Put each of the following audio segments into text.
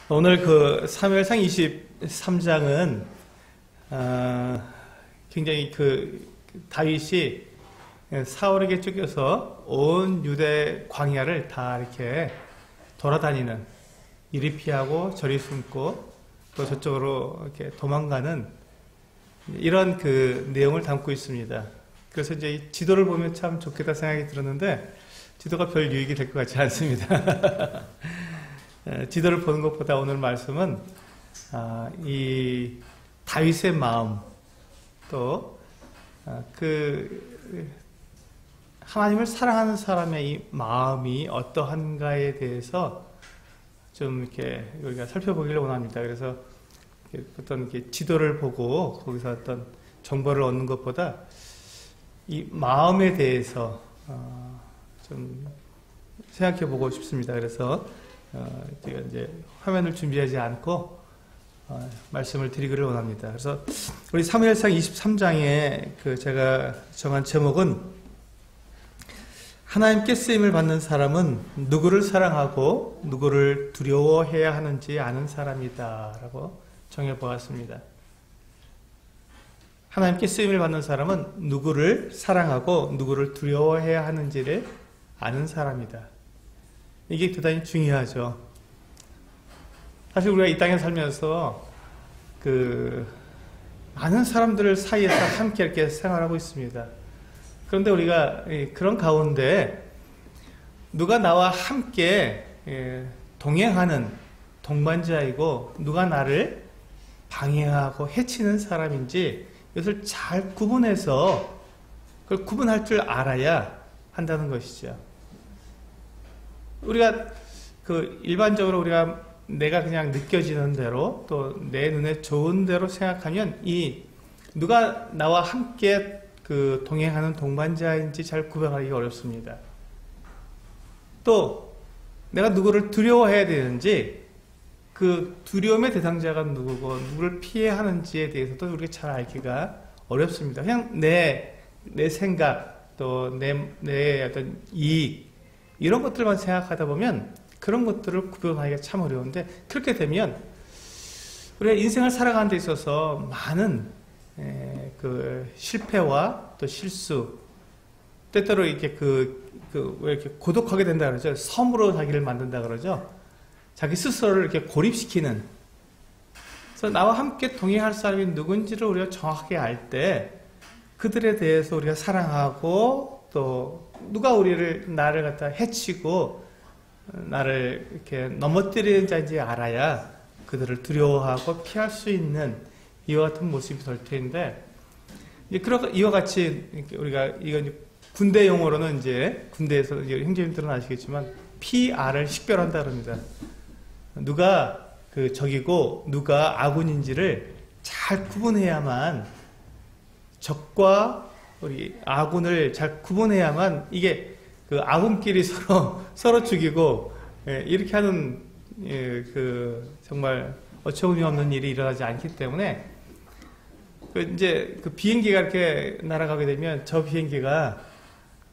오늘 그 사무엘상 23장은 굉장히 그 다윗이 사울에게 쫓겨서 온 유대 광야를 다 이렇게 돌아다니는, 이리 피하고 저리 숨고 또 저쪽으로 이렇게 도망가는 이런 그 내용을 담고 있습니다. 그래서 이제 이 지도를 보면 참 좋겠다 생각이 들었는데 지도가 별 유익이 될 것 같지 않습니다. 지도를 보는 것보다 오늘 말씀은 이 다윗의 마음, 또 그 하나님을 사랑하는 사람의 이 마음이 어떠한가에 대해서 좀 이렇게 우리가 살펴보기를 원합니다. 그래서 어떤 이렇게 지도를 보고 거기서 어떤 정보를 얻는 것보다 이 마음에 대해서 좀 생각해 보고 싶습니다. 그래서 제가 이제 화면을 준비하지 않고 말씀을 드리기를 원합니다. 그래서 우리 사무엘상 23장에 그 제가 정한 제목은 하나님께 쓰임을 받는 사람은 누구를 사랑하고 누구를 두려워해야 하는지 아는 사람이다 라고 정해보았습니다. 하나님께 쓰임을 받는 사람은 누구를 사랑하고 누구를 두려워해야 하는지를 아는 사람이다. 이게 대단히 중요하죠. 사실 우리가 이 땅에 살면서 그 많은 사람들 사이에서 함께 이렇게 생활하고 있습니다. 그런데 우리가 그런 가운데 누가 나와 함께 동행하는 동반자이고 누가 나를 방해하고 해치는 사람인지 이것을 잘 구분해서 그걸 구분할 줄 알아야 한다는 것이죠. 우리가 그 일반적으로 우리가 내가 그냥 느껴지는 대로 또 내 눈에 좋은 대로 생각하면 이 누가 나와 함께 그 동행하는 동반자인지 잘 구별하기가 어렵습니다. 또 내가 누구를 두려워해야 되는지 그 두려움의 대상자가 누구고 누구를 피해야 하는지에 대해서도 우리가 잘 알기가 어렵습니다. 그냥 내 생각 또 내 어떤 이익 이런 것들만 생각하다 보면 그런 것들을 구별하기가 참 어려운데, 그렇게 되면 우리가 인생을 살아가는 데 있어서 많은 그 실패와 또 실수, 때때로 이렇게 왜 이렇게 고독하게 된다 그러죠. 섬으로 자기를 만든다 그러죠. 자기 스스로를 이렇게 고립시키는. 그래서 나와 함께 동행할 사람이 누군지를 우리가 정확하게 알 때 그들에 대해서 우리가 사랑하고 또 누가 나를 갖다 해치고 나를 이렇게 넘어뜨리는 자인지 알아야 그들을 두려워하고 피할 수 있는 이와 같은 모습이 될 텐데, 이와 같이 우리가 이건 군대 용어로는 이제 군대에서 형제님들은 아시겠지만 PR을 식별한다 그럽니다. 누가 그 적이고 누가 아군인지를 잘 구분해야만, 적과 우리 아군을 잘 구분해야만 이게 그 아군끼리 서로 죽이고 이렇게 하는 그 정말 어처구니 없는 일이 일어나지 않기 때문에 이제 그 비행기가 이렇게 날아가게 되면 저 비행기가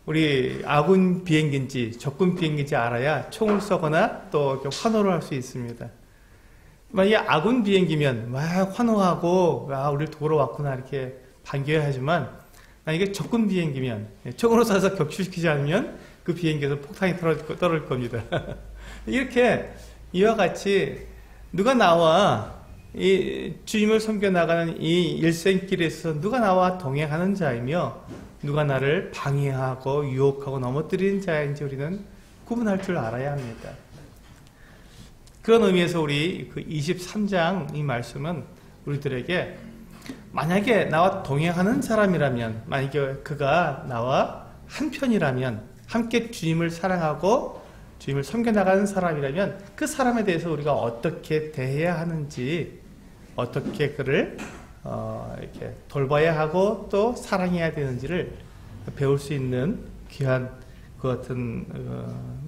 우리 아군 비행기인지 적군 비행기인지 알아야 총을 쏘거나 또 환호를 할 수 있습니다. 만약에 아군 비행기면 막 환호하고 우리를 도우러 왔구나 이렇게 반겨야 하지만, 만약에 적군 비행기면 총으로 쏴서 격추시키지 않으면 그 비행기에서 폭탄이 떨어질 겁니다. 이렇게 이와 같이 누가 나와 이 주님을 섬겨나가는 이 일생길에 있어서 누가 나와 동행하는 자이며 누가 나를 방해하고 유혹하고 넘어뜨리는 자인지 우리는 구분할 줄 알아야 합니다. 그런 의미에서 우리 그 23장 이 말씀은 우리들에게 만약에 나와 동행하는 사람이라면, 만약에 그가 나와 한편이라면, 함께 주님을 사랑하고 주님을 섬겨나가는 사람이라면 그 사람에 대해서 우리가 어떻게 대해야 하는지, 어떻게 그를 이렇게 돌봐야 하고 또 사랑해야 되는지를 배울 수 있는 귀한 그 같은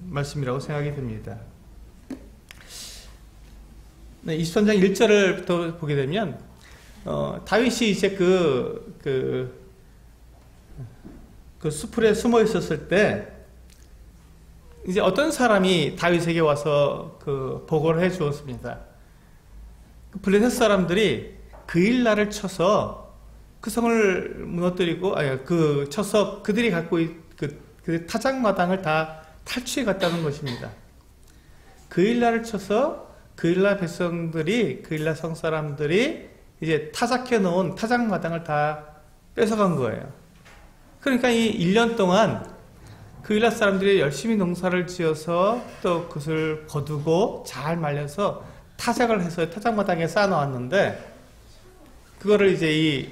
말씀이라고 생각이 듭니다. 23장 1절부터 보게 되면 다윗이 이제 그 수풀에 숨어 있었을 때 이제 어떤 사람이 다윗에게 와서 그 보고를 해 주었습니다. 그 블레셋 사람들이 그일라를 쳐서 그 성을 무너뜨리고, 아니, 쳐서 그들이 갖고 그 타작마당을 다 탈취해 갔다는 것입니다. 그일라를 쳐서 그일라 백성들이, 그일라 성 사람들이 이제 타작해 놓은 타작마당을 다 뺏어간 거예요. 그러니까 이 1년 동안 그일라 사람들이 열심히 농사를 지어서 또 그것을 거두고 잘 말려서 타작을 해서 타작마당에 쌓아놓았는데, 그거를 이제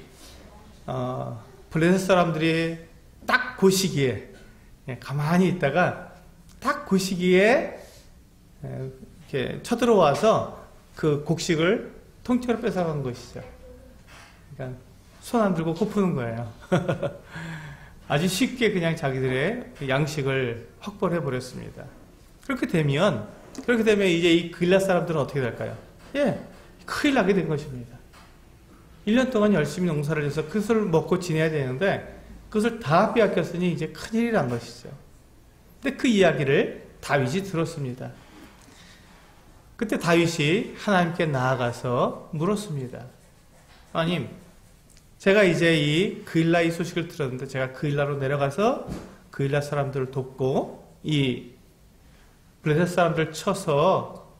블레셋 사람들이 딱 그 시기에, 가만히 있다가 딱 그 시기에 이렇게 쳐들어와서 그 곡식을 통째로 뺏어간 것이죠. 그러니까 손 안 들고 코 푸는 거예요. 아주 쉽게 그냥 자기들의 양식을 확보를 해버렸습니다. 그렇게 되면 이제 이 그일라 사람들은 어떻게 될까요? 큰일 나게 된 것입니다. 1년 동안 열심히 농사를 해서 그것을 먹고 지내야 되는데 그것을 다 빼앗겼으니 이제 큰일이 난 것이죠. 근데 그 이야기를 다윗이 들었습니다. 그때 다윗이 하나님께 나아가서 물었습니다. 하나님, 제가 이제 이 그일라의 소식을 들었는데 제가 그일라로 내려가서 그일라 사람들을 돕고 이 블레셋 사람들을 쳐서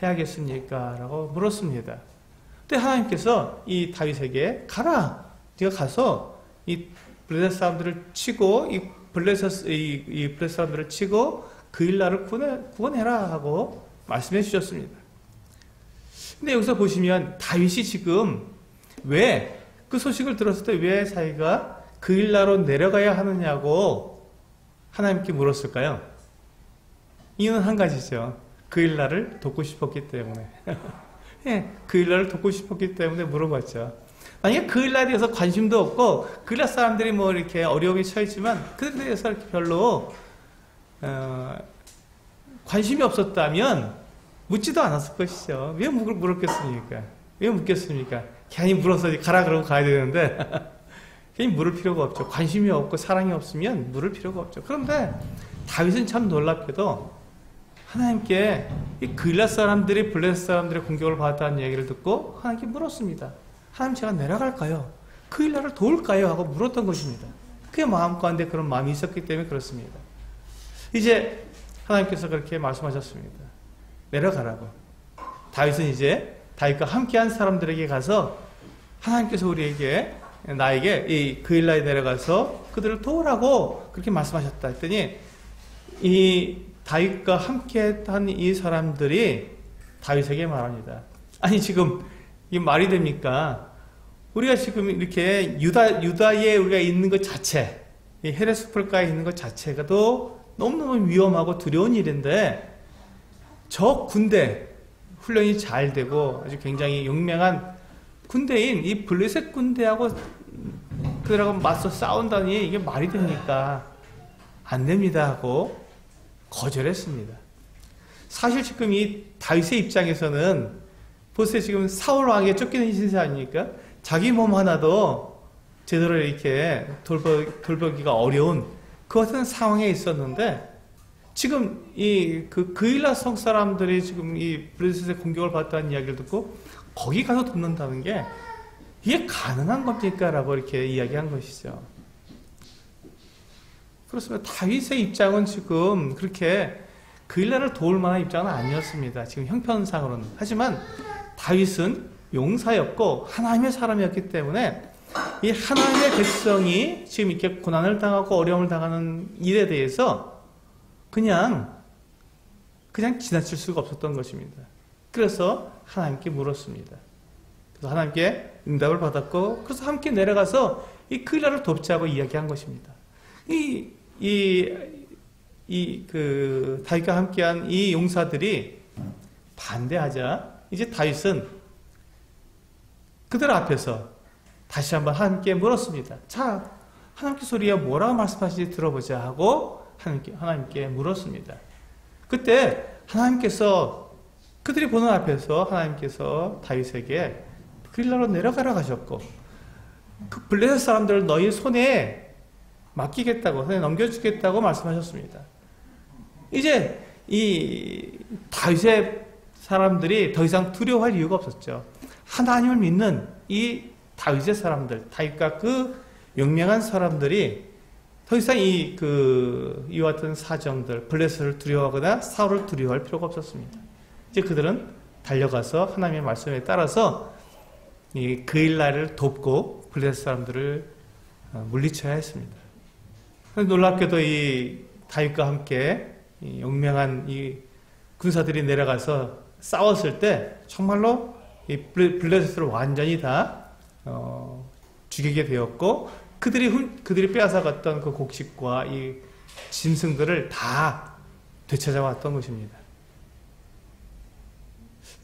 해야겠습니까? 라고 물었습니다. 그때 하나님께서 이 다윗에게 가라! 네가 가서 이 블레셋 사람들을 치고 이 블레셋 사람들을 치고 그일라를 구원해라 하고 말씀해 주셨습니다. 근데 여기서 보시면 다윗이 지금 왜 그 소식을 들었을 때 왜 자기가 그일라로 내려가야 하느냐고 하나님께 물었을까요? 이유는 한 가지죠. 그일라를 돕고 싶었기 때문에. 그일라를 돕고 싶었기 때문에 물어봤죠. 만약에 그일라에 대해서 관심도 없고 그일라 사람들이 뭐 이렇게 어려움에 처했지만 그들에 대해서 이렇게 별로 관심이 없었다면 묻지도 않았을 것이죠. 왜 물었겠습니까? 왜 묻겠습니까? 괜히 물어서 가라 그러고 가야 되는데 괜히 물을 필요가 없죠. 관심이 없고 사랑이 없으면 물을 필요가 없죠. 그런데 다윗은 참 놀랍게도 하나님께 이 그일라 사람들이 블레셋 사람들의 공격을 받았다는 얘기를 듣고 하나님께 물었습니다. 하나님, 제가 내려갈까요? 그일라를 도울까요? 하고 물었던 것입니다. 그의 마음 가운데 그런 마음이 있었기 때문에 그렇습니다. 이제 하나님께서 그렇게 말씀하셨습니다. 내려가라고. 다윗은 이제 다윗과 함께한 사람들에게 가서 하나님께서 나에게 이 그일라에 내려가서 그들을 도우라고 그렇게 말씀하셨다 했더니 이 다윗과 함께한 이 사람들이 다윗에게 말합니다. 아니, 지금 이게 말이 됩니까? 우리가 지금 이렇게 유다에 우리가 있는 것 자체, 이 헤레스폴가에 있는 것 자체가도 너무너무 위험하고 두려운 일인데 저 군대 훈련이 잘 되고 아주 굉장히 용맹한 군대인 이 블레셋 군대하고 그들하고 맞서 싸운다니 이게 말이 됩니까? 안 됩니다 하고 거절했습니다. 사실 지금 이 다윗의 입장에서는 보세요. 지금 사울 왕에 쫓기는 신세 아닙니까? 자기 몸 하나도 제대로 이렇게 돌보기가 어려운 그 같은 상황에 있었는데 지금 그일라 성 사람들이 지금 이 블레셋의 공격을 받았다는 이야기를 듣고 거기 가서 돕는다는 게 이게 가능한 겁니까? 라고 이렇게 이야기한 것이죠. 그렇습니다. 다윗의 입장은 지금 그렇게 그일라를 도울 만한 입장은 아니었습니다. 지금 형편상으로는. 하지만 다윗은 용사였고 하나님의 사람이었기 때문에 이 하나님의 백성이 지금 이렇게 고난을 당하고 어려움을 당하는 일에 대해서 그냥 지나칠 수가 없었던 것입니다. 그래서 하나님께 물었습니다. 그래서 하나님께 응답을 받았고, 그래서 함께 내려가서 이 그일라를 돕자고 이야기한 것입니다. 다윗과 함께한 이 용사들이 반대하자, 이제 다윗은 그들 앞에서 다시 한번 하나님께 물었습니다. 자, 하나님께서 우리가 뭐라고 말씀하시는지 들어보자 하고 하나님께 물었습니다. 그때 하나님께서 그들이 보는 앞에서 하나님께서 다윗에게 그일라로 내려가라 하셨고, 그 블레셋 사람들을 너희 손에 맡기겠다고, 손에 넘겨주겠다고 말씀하셨습니다. 이제 이 다윗의 사람들이 더 이상 두려워할 이유가 없었죠. 하나님을 믿는 이 다윗의 사람들, 다윗과 그 용맹한 사람들이 더 이상 이와 같은 사정들, 블레셋을 두려워하거나 사울을 두려워할 필요가 없었습니다. 이제 그들은 달려가서 하나님의 말씀에 따라서 이 그일라를 돕고 블레셋 사람들을 물리쳐야 했습니다. 놀랍게도 이 다윗과 함께 이 용맹한 이 군사들이 내려가서 싸웠을 때 정말로 이 블레셋을 완전히 다 죽이게 되었고, 그들이 빼앗아갔던 그 곡식과 이 짐승들을 다 되찾아왔던 것입니다.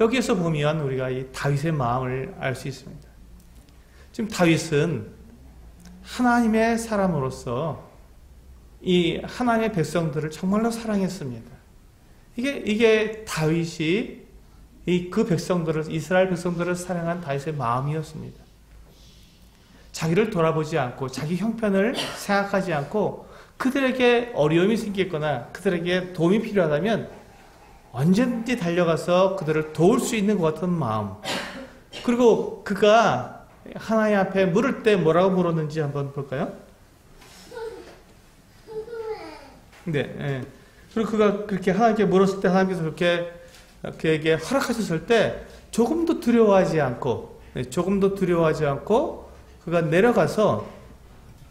여기에서 보면 우리가 이 다윗의 마음을 알 수 있습니다. 지금 다윗은 하나님의 사람으로서 이 하나님의 백성들을 정말로 사랑했습니다. 이게 다윗이 그 백성들을, 이스라엘 백성들을 사랑한 다윗의 마음이었습니다. 자기를 돌아보지 않고 자기 형편을 생각하지 않고 그들에게 어려움이 생기거나 그들에게 도움이 필요하다면 언제든지 달려가서 그들을 도울 수 있는 것 같은 마음. 그리고 그가 하나님 앞에 물을 때 뭐라고 물었는지 한번 볼까요? 네. 그리고 그가 그렇게 하나님께 물었을 때 하나님께서 그렇게 그에게 허락하셨을 때 조금도 두려워하지 않고 그가 내려가서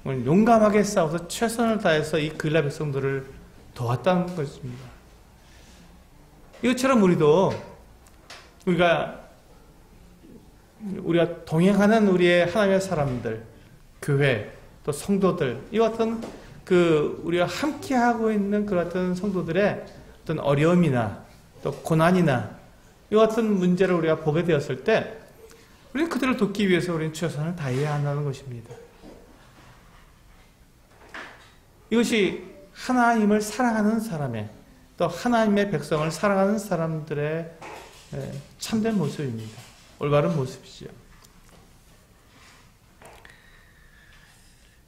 용감하게 싸워서 최선을 다해서 이 그일라 백성들을 도왔다는 것입니다. 이것처럼 우리가 동행하는 우리의 하나님의 사람들, 교회, 또 성도들, 이와 같은 우리가 함께하고 있는 그 같은 성도들의 어떤 어려움이나 또 고난이나 이와 같은 문제를 우리가 보게 되었을 때 우리는 그들을 돕기 위해서 우리는 최선을 다해야 한다는 것입니다. 이것이 하나님을 사랑하는 사람의, 또 하나님의 백성을 사랑하는 사람들의 참된 모습입니다. 올바른 모습이죠.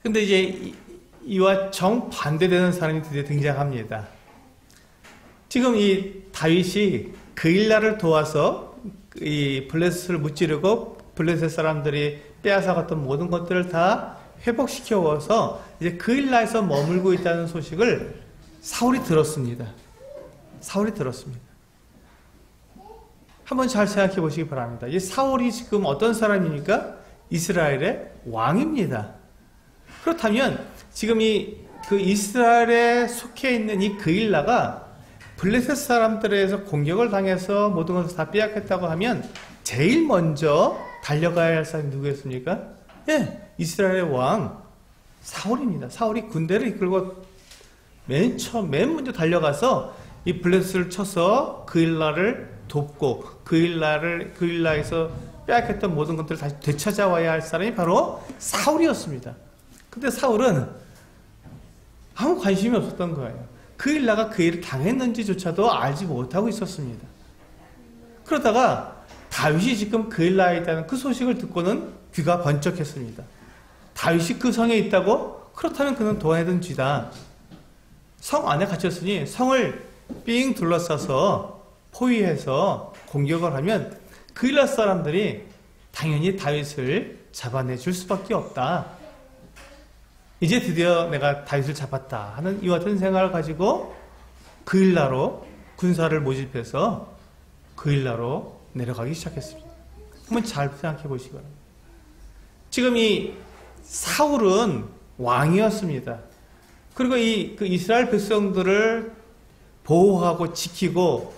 근데 이제 이와 정반대되는 사람이 드디어 등장합니다. 지금 이 다윗이 그일라를 도와서 이 블레셋을 무찌르고 블레셋 사람들이 빼앗아갔던 모든 것들을 다 회복시켜서 이제 그일라에서 머물고 있다는 소식을 사울이 들었습니다. 한번 잘 생각해 보시기 바랍니다. 이 사울이 지금 어떤 사람입니까? 이스라엘의 왕입니다. 그렇다면 지금 그 이스라엘에 속해 있는 이 그일라가 블레셋 사람들에서 공격을 당해서 모든 것을 다 빼앗겼다고 하면 제일 먼저 달려가야 할 사람이 누구였습니까? 이스라엘의 왕 사울입니다. 사울이 군대를 이끌고 맨 먼저 달려가서 이 블레셋을 쳐서 그일라를 돕고 그일라에서 빼앗겼던 모든 것들을 다시 되찾아와야 할 사람이 바로 사울이었습니다. 근데 사울은 아무 관심이 없었던 거예요. 그일라가 그 일을 당했는지조차도 알지 못하고 있었습니다. 그러다가 다윗이 지금 그일라에 있다는 그 소식을 듣고는 귀가 번쩍했습니다. 다윗이 그 성에 있다고? 그렇다면 그는 도안해든 쥐다. 성 안에 갇혔으니 성을 삥 둘러싸서 포위해서 공격을 하면 그일라 사람들이 당연히 다윗을 잡아내줄 수밖에 없다. 이제 드디어 내가 다윗을 잡았다 하는 이와 같은 생각을 가지고 그일라로 군사를 모집해서 그일라로 내려가기 시작했습니다. 한번 잘 생각해 보시기 바랍니다. 지금 이 사울은 왕이었습니다. 그리고 그 이스라엘 백성들을 보호하고 지키고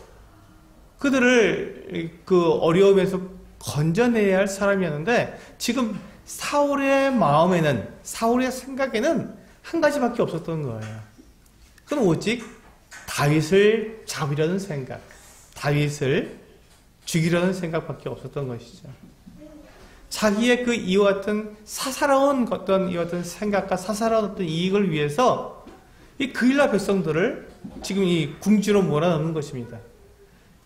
그들을 그 어려움에서 건져내야 할 사람이었는데 지금 사울의 마음에는, 사울의 생각에는 한 가지밖에 없었던 거예요. 그건 오직 다윗을 잡으려는 생각, 다윗을 죽이려는 생각밖에 없었던 것이죠. 자기의 그 이와 같은 사사로운 어떤 이와 같은 생각과 사사로운 어떤 이익을 위해서 이 그일라 백성들을 지금 이 궁지로 몰아넣는 것입니다.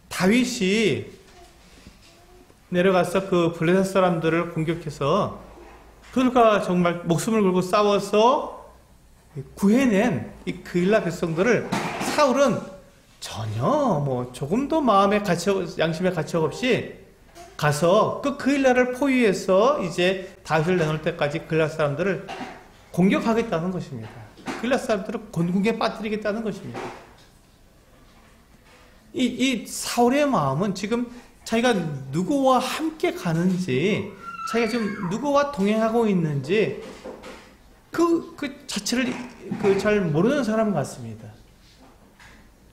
다윗이 내려가서 그 블레셋 사람들을 공격해서 그들과 정말 목숨을 걸고 싸워서 구해낸 이 그일라 백성들을 사울은 전혀 뭐 조금도 마음의 가책, 양심의 가책 없이 가서 그 그일라를 포위해서 이제 다윗을 내놓을 때까지 그일라 사람들을 공격하겠다는 것입니다. 그일라 사람들을 곤궁에 빠뜨리겠다는 것입니다. 이 사울의 마음은 지금 자기가 누구와 함께 가는지, 자기가 지금 누구와 동행하고 있는지 그 자체를 잘 모르는 사람 같습니다.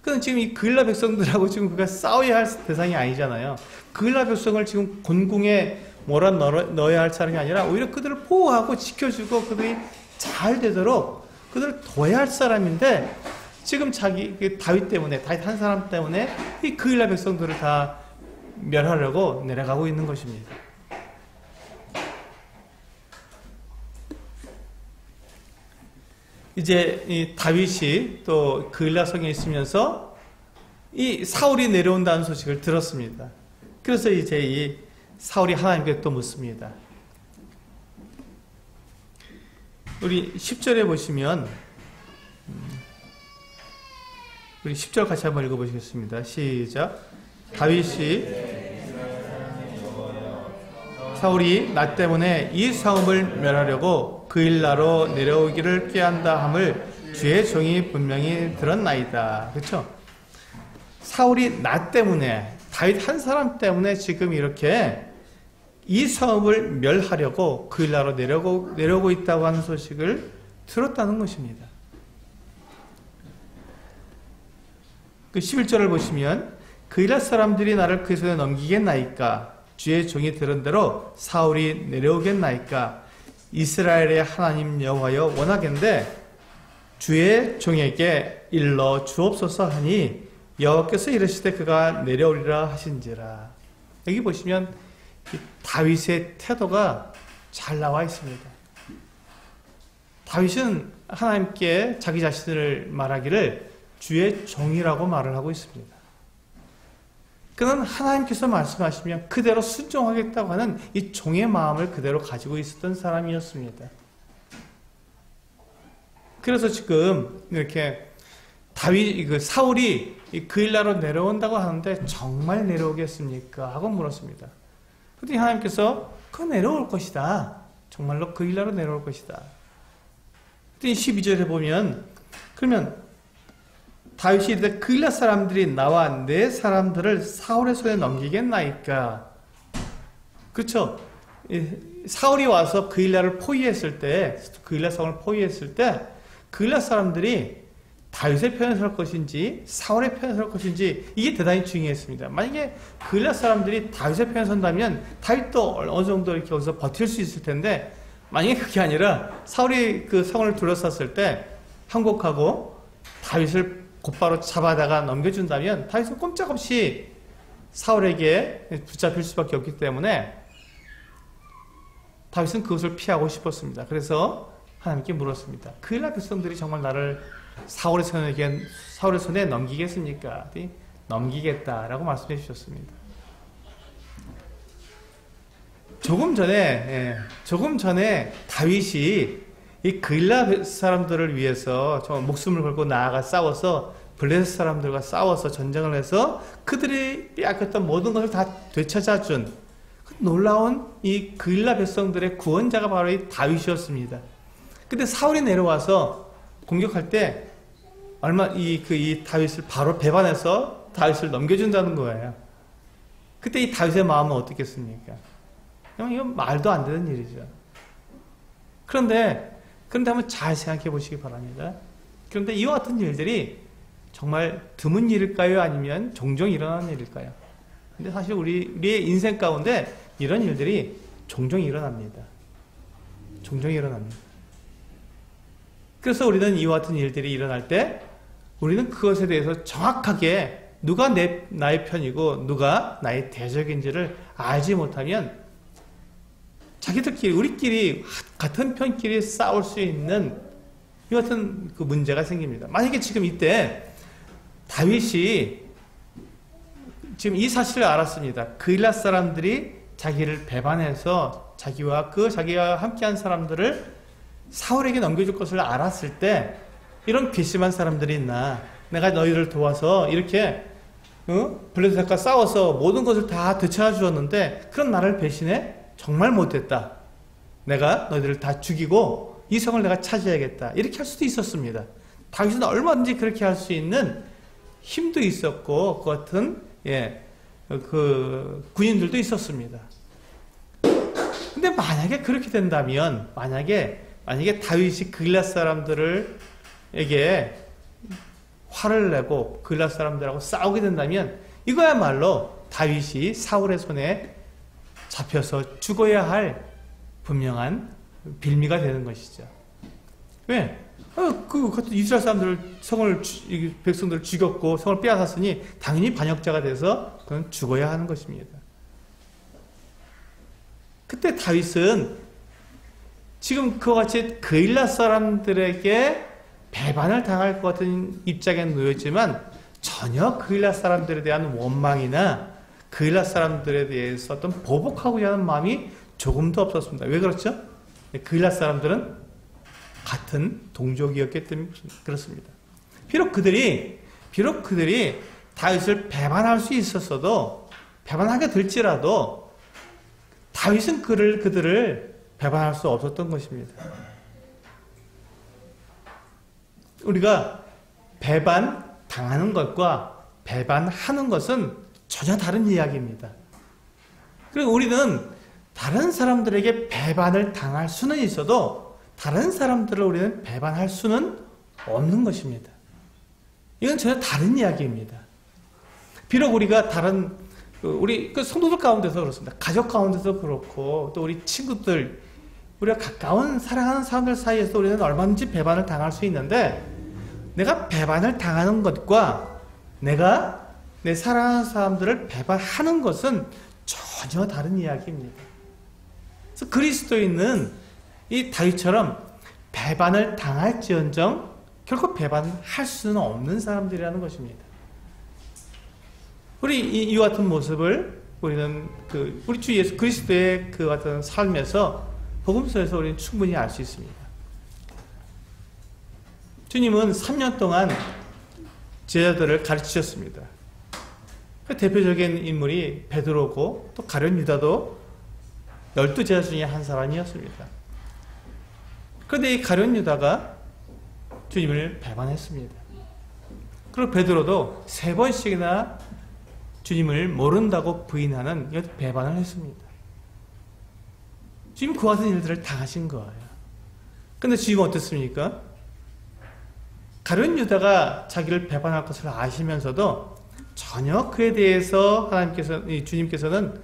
그는 지금 이 그일라 백성들하고 지금 그가 싸워야 할 대상이 아니잖아요. 그일라 백성을 지금 곤궁에 넣어야 할 사람이 아니라 오히려 그들을 보호하고 지켜주고 그들이 잘 되도록 그들을 도와야 할 사람인데, 지금 자기 다윗 때문에, 다윗 한 사람 때문에 이 그일라 백성들을 다 멸하려고 내려가고 있는 것입니다. 이제 이 다윗이 또 그일라 성에 있으면서 이 사울이 내려온다는 소식을 들었습니다. 그래서 이제 이 사울이 하나님께 또 묻습니다. 우리 10절에 보시면, 우리 10절 같이 한번 읽어보시겠습니다. 시작. 다윗이 사울이 나 때문에 이 성읍을 멸하려고 그일라로 내려오기를 꾀한다 함을 주의 종이 분명히 들었나이다. 그렇죠? 사울이 나 때문에, 다윗 한 사람 때문에 지금 이렇게 이 성읍을 멸하려고 그일라로 내려오고 있다고 하는 소식을 들었다는 것입니다. 그 11절을 보시면 그일라 사람들이 나를 그 손에 넘기겠나이까? 주의 종이 들은 대로 사울이 내려오겠나이까? 이스라엘의 하나님 여호와여 원하건대 주의 종에게 일러 주옵소서 하니 여호와께서 이르시되 그가 내려오리라 하신지라. 여기 보시면 다윗의 태도가 잘 나와 있습니다. 다윗은 하나님께 자기 자신을 말하기를 주의 종이라고 말을 하고 있습니다. 그는 하나님께서 말씀하시면 그대로 순종하겠다고 하는 이 종의 마음을 그대로 가지고 있었던 사람이었습니다. 그래서 지금 이렇게 사울이 그일라로 내려온다고 하는데 정말 내려오겠습니까? 하고 물었습니다. 그랬더니 하나님께서 그거 내려올 것이다. 정말로 그일라로 내려올 것이다. 그랬더니 12절에 보면, 그러면 다윗이 이르되 그일라 사람들이 나와 내 사람들을 사울의 손에 넘기겠나이까? 그렇죠? 사울이 와서 그일라를 포위했을 때, 그일라 성을 포위했을 때 그일라 사람들이 다윗의 편에 설 것인지 사울의 편에 설 것인지 이게 대단히 중요했습니다. 만약에 그일라 사람들이 다윗의 편에 선다면 다윗도 어느 정도 이렇게 거기서 버틸 수 있을 텐데, 만약에 그게 아니라 사울이 그 성을 둘러쌌을 때 항복하고 다윗을 곧바로 잡아다가 넘겨준다면 다윗은 꼼짝없이 사울에게 붙잡힐 수밖에 없기 때문에 다윗은 그것을 피하고 싶었습니다. 그래서 하나님께 물었습니다. 그일라 백성들이 정말 나를 사울의 손에 넘기겠습니까? 넘기겠다라고 말씀해 주셨습니다. 조금 전에 다윗이 이 그일라 사람들을 위해서 정말 목숨을 걸고 나아가 싸워서 블레셋 사람들과 싸워서 전쟁을 해서 그들이 빼앗겼던 모든 것을 다 되찾아준 그 놀라운 이 그일라 백성들의 구원자가 바로 이 다윗이었습니다. 근데 사울이 내려와서 공격할 때 이 다윗을 바로 배반해서 다윗을 넘겨준다는 거예요. 그때 이 다윗의 마음은 어떻겠습니까? 이건 말도 안 되는 일이죠. 그런데 한번 잘 생각해 보시기 바랍니다. 그런데 이와 같은 일들이 정말 드문 일일까요? 아니면 종종 일어나는 일일까요? 근데 사실 우리의 인생 가운데 이런 일들이 종종 일어납니다. 종종 일어납니다. 그래서 우리는 이와 같은 일들이 일어날 때 우리는 그것에 대해서 정확하게 누가 나의 편이고 누가 나의 대적인지를 알지 못하면 우리끼리 같은 편끼리 싸울 수 있는 이 같은 그 문제가 생깁니다. 만약에 지금 이때 다윗이 지금 이 사실을 알았습니다. 그일라 사람들이 자기를 배반해서 자기와 함께한 사람들을 사울에게 넘겨줄 것을 알았을 때 이런 괘씸한 사람들이 있나, 내가 너희를 도와서 이렇게 블레셋과 싸워서 모든 것을 다 되찾아 주었는데 그런 나를 배신해? 정말 못됐다. 내가 너희들을 다 죽이고 이 성을 내가 차지해야겠다. 이렇게 할 수도 있었습니다. 다윗은 얼마든지 그렇게 할 수 있는 힘도 있었고 그 같은 그 군인들도 있었습니다. 근데 만약에 그렇게 된다면 만약에 다윗이 그일랏 사람들에게 화를 내고 그일랏 사람들하고 싸우게 된다면 이거야말로 다윗이 사울의 손에 잡혀서 죽어야 할 분명한 빌미가 되는 것이죠. 왜? 그 같은 이스라엘 사람들을 백성들을 죽였고 성을 빼앗았으니 당연히 반역자가 돼서 그건 죽어야 하는 것입니다. 그때 다윗은 지금 그와 같이 그일랏 사람들에게 배반을 당할 것 같은 입장에 놓였지만 전혀 그일랏 사람들에 대한 원망이나 그일랏 사람들에 대해서 어떤 보복하고자 하는 마음이 조금도 없었습니다. 왜 그렇죠? 그일랏 사람들은 같은 동족이었기 때문에 그렇습니다. 비록 그들이 다윗을 배반할 수 있었어도 배반하게 될지라도 다윗은 그들을 배반할 수 없었던 것입니다. 우리가 배반당하는 것과 배반하는 것은 전혀 다른 이야기입니다. 그리고 우리는 다른 사람들에게 배반을 당할 수는 있어도 다른 사람들을 우리는 배반할 수는 없는 것입니다. 이건 전혀 다른 이야기입니다. 비록 우리가 우리 성도들 가운데서 그렇습니다. 가족 가운데서 그렇고 또 우리 친구들, 우리가 가까운 사랑하는 사람들 사이에서 우리는 얼마든지 배반을 당할 수 있는데 내가 배반을 당하는 것과 내가 내 사랑하는 사람들을 배반하는 것은 전혀 다른 이야기입니다. 그래서 그리스도인은 이 다윗처럼 배반을 당할지언정 결코 배반할 수는 없는 사람들이라는 것입니다. 우리 이와 같은 모습을 우리는 우리 주 예수 그리스도의 그 같은 삶에서 복음서에서 우리는 충분히 알 수 있습니다. 주님은 3년 동안 제자들을 가르치셨습니다. 그 대표적인 인물이 베드로고 또 가룟 유다도 12제자 중에 한 사람이었습니다. 그런데 이 가룟 유다가 주님을 배반했습니다. 그리고 베드로도 3번씩이나 주님을 모른다고 부인하는 배반을 했습니다. 주님 그와 같은 일들을 당하신 거예요. 그런데 주님은 어땠습니까? 가룟 유다가 자기를 배반할 것을 아시면서도 전혀 그에 대해서 주님께서는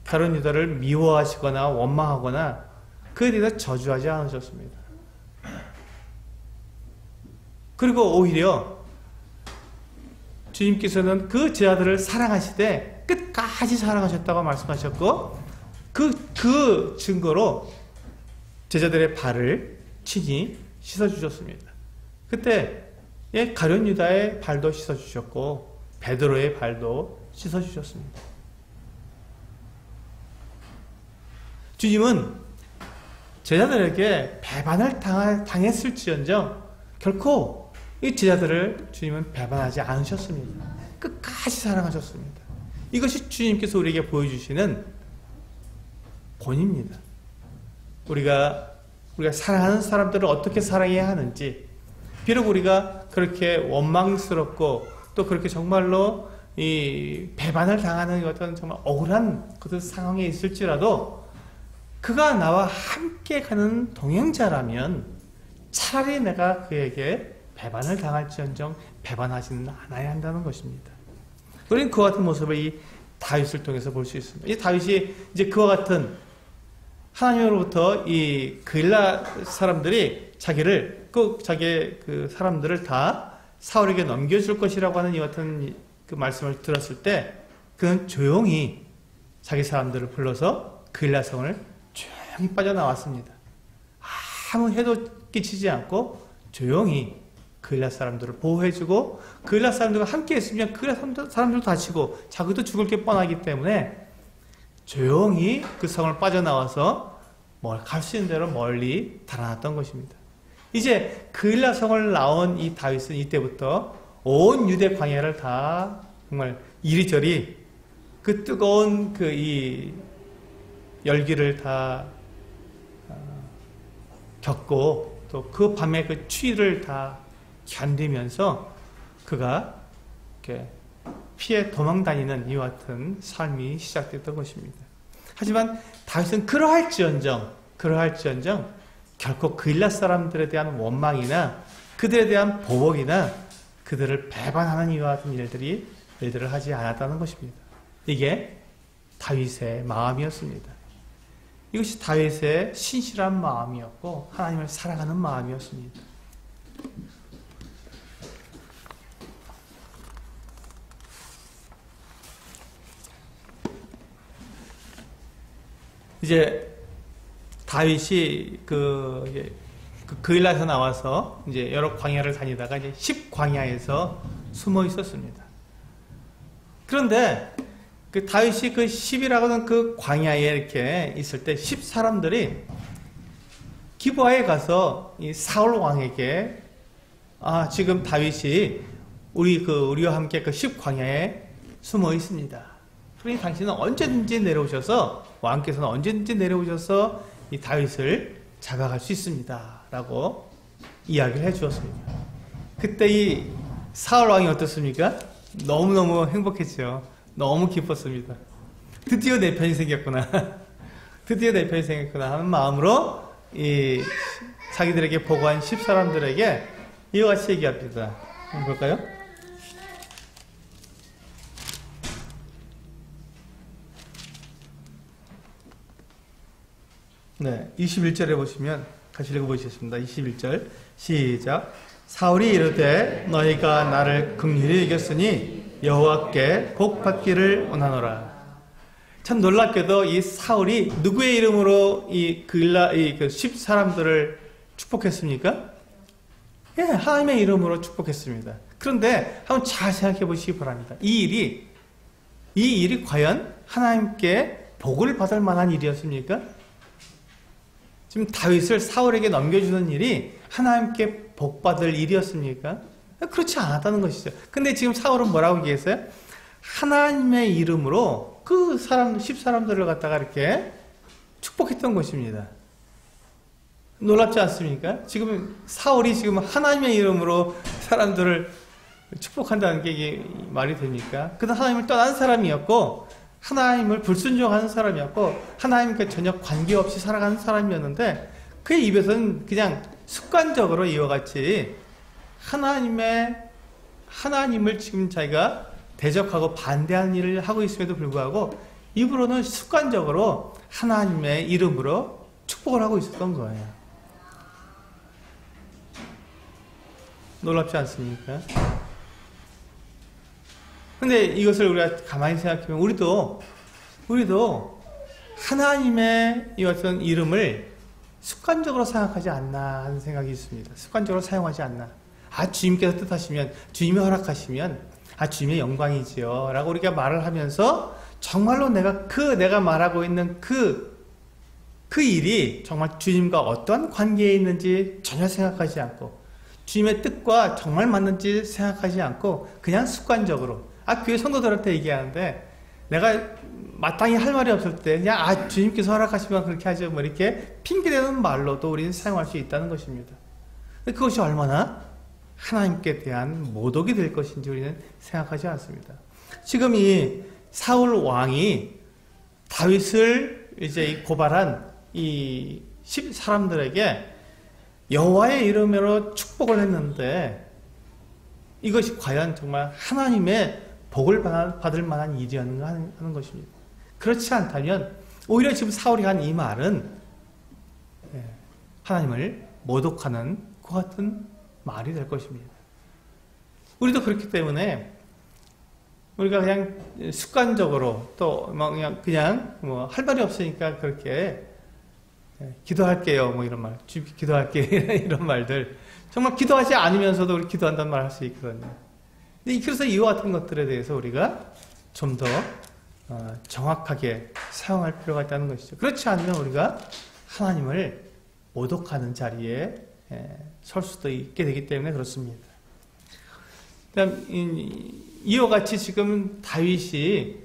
가룟 유다를 미워하시거나 원망하거나 그에 대해서 저주하지 않으셨습니다. 그리고 오히려 주님께서는 그 제자들을 사랑하시되 끝까지 사랑하셨다고 말씀하셨고 그 증거로 제자들의 발을 친히 씻어주셨습니다. 그때 가룟 유다의 발도 씻어주셨고 베드로의 발도 씻어주셨습니다. 주님은 제자들에게 배반을 당했을지언정 결코 이 제자들을 주님은 배반하지 않으셨습니다. 끝까지 사랑하셨습니다. 이것이 주님께서 우리에게 보여주시는 본입니다. 우리가 사랑하는 사람들을 어떻게 사랑해야 하는지, 비록 우리가 그렇게 원망스럽고 또 그렇게 정말로 이 배반을 당하는 어떤 정말 억울한 그런 상황에 있을지라도 그가 나와 함께 가는 동행자라면 차라리 내가 그에게 배반을 당할지언정 배반하지는 않아야 한다는 것입니다. 우리는 그와 같은 모습을 이 다윗을 통해서 볼 수 있습니다. 이 다윗이 이제 그와 같은 하나님으로부터 이 그일랏 사람들이 자기의 그 사람들을 다 사울에게 넘겨줄 것이라고 하는 이 같은 그 말씀을 들었을 때 그는 조용히 자기 사람들을 불러서 그일랏 성을 조용히 빠져나왔습니다. 아무 해도 끼치지 않고 조용히 그일랏 사람들을 보호해주고 그일랏 사람들과 함께 있으면 그일랏 사람들도 다치고 자기도 죽을 게 뻔하기 때문에 조용히 그 성을 빠져나와서 갈 수 있는 대로 멀리 달아났던 것입니다. 이제 그일랏 성을 나온 이 다윗은 이때부터 온 유대 광야를 다 정말 이리저리 그 뜨거운 그 이 열기를 다 겪고 또 그 밤에 그 추위를 다 견디면서 그가 이렇게 피해 도망다니는 이와 같은 삶이 시작됐던 것입니다. 하지만 다윗은 그러할지언정 결코 그일랏 사람들에 대한 원망이나 그들에 대한 보복이나 그들을 배반하는 이와 같은 일들을 하지 않았다는 것입니다. 이게 다윗의 마음이었습니다. 이것이 다윗의 신실한 마음이었고 하나님을 사랑하는 마음이었습니다. 이제 다윗이 그일라에서 나와서 이제 여러 광야를 다니다가 이제 10광야에서 숨어 있었습니다. 그런데 그 다윗이 그 10이라고 하는 그 광야에 이렇게 있을 때 10 사람들이 기브아에 가서 이 사울 왕에게 지금 다윗이 우리와 함께 그 10광야에 숨어 있습니다. 그러니 당신은 언제든지 내려오셔서 왕께서는 언제든지 내려오셔서 이 다윗을 잡아갈 수 있습니다. 라고 이야기를 해 주었습니다. 그때 이 사울 왕이 어떻습니까? 너무너무 행복했죠. 너무 기뻤습니다. 드디어 내 편이 생겼구나. 드디어 내 편이 생겼구나 하는 마음으로 이 자기들에게 보고한 10 사람들에게 이와 같이 얘기합니다. 한번 볼까요? 네, 21절에 보시면 같이 읽어보시겠습니다. 21절 시작. 사울이 이르되 너희가 나를 긍휼히 여겼으니 여호와께 복 받기를 원하노라. 참 놀랍게도 이 사울이 누구의 이름으로 그 10 사람들을 축복했습니까? 예, 하나님의 이름으로 축복했습니다. 그런데 한번 잘 생각해 보시기 바랍니다. 이 일이 과연 하나님께 복을 받을 만한 일이었습니까? 지금 다윗을 사울에게 넘겨주는 일이 하나님께 복받을 일이었습니까? 그렇지 않았다는 것이죠. 근데 지금 사울은 뭐라고 얘기했어요? 하나님의 이름으로 그 10 사람들을 갖다가 이렇게 축복했던 것입니다. 놀랍지 않습니까? 지금 사울이 지금 하나님의 이름으로 사람들을 축복한다는 게 이게 말이 됩니까? 그는 하나님을 떠난 사람이었고 하나님을 불순종하는 사람이었고 하나님과 전혀 관계없이 살아가는 사람이었는데 그의 입에서는 그냥 습관적으로 이와 같이 하나님을 지금 자기가 대적하고 반대하는 일을 하고 있음에도 불구하고 입으로는 습관적으로 하나님의 이름으로 축복을 하고 있었던 거예요. 놀랍지 않습니까? 근데 이것을 우리가 가만히 생각하면 우리도 하나님의 이 같은 이름을 습관적으로 생각하지 않나 하는 생각이 있습니다. 습관적으로 사용하지 않나. 주님께서 뜻하시면, 주님이 허락하시면, 주님의 영광이지요. 라고 우리가 말을 하면서 정말로 내가 말하고 있는 그 일이 정말 주님과 어떤 관계에 있는지 전혀 생각하지 않고, 주님의 뜻과 정말 맞는지 생각하지 않고, 그냥 습관적으로, 교회 성도들한테 얘기하는데, 내가 마땅히 할 말이 없을 때 그냥 주님께서 허락하시면 그렇게 하죠. 뭐 이렇게 핑계대는 말로도 우리는 사용할 수 있다는 것입니다. 그것이 얼마나 하나님께 대한 모독이 될 것인지 우리는 생각하지 않습니다. 지금 이 사울 왕이 다윗을 이제 고발한 이 10 사람들에게 여호와의 이름으로 축복을 했는데 이것이 과연 정말 하나님의 복을 받을 만한 일이었는가 하는 것입니다. 그렇지 않다면 오히려 지금 사울이 한 이 말은 하나님을 모독하는 그 같은 말이 될 것입니다. 우리도 그렇기 때문에 우리가 그냥 습관적으로 또 그냥 할 말이 없으니까 그렇게 기도할게요 뭐 이런 말, 기도할게 이런 말들 정말 기도하지 않으면서도 우리 기도한다는 말 할 수 있거든요. 그래서 이와 같은 것들에 대해서 우리가 좀 더 정확하게 사용할 필요가 있다는 것이죠. 그렇지 않으면 우리가 하나님을 모독하는 자리에 설 수도 있게 되기 때문에 그렇습니다. 그다음 이와 같이 지금 다윗이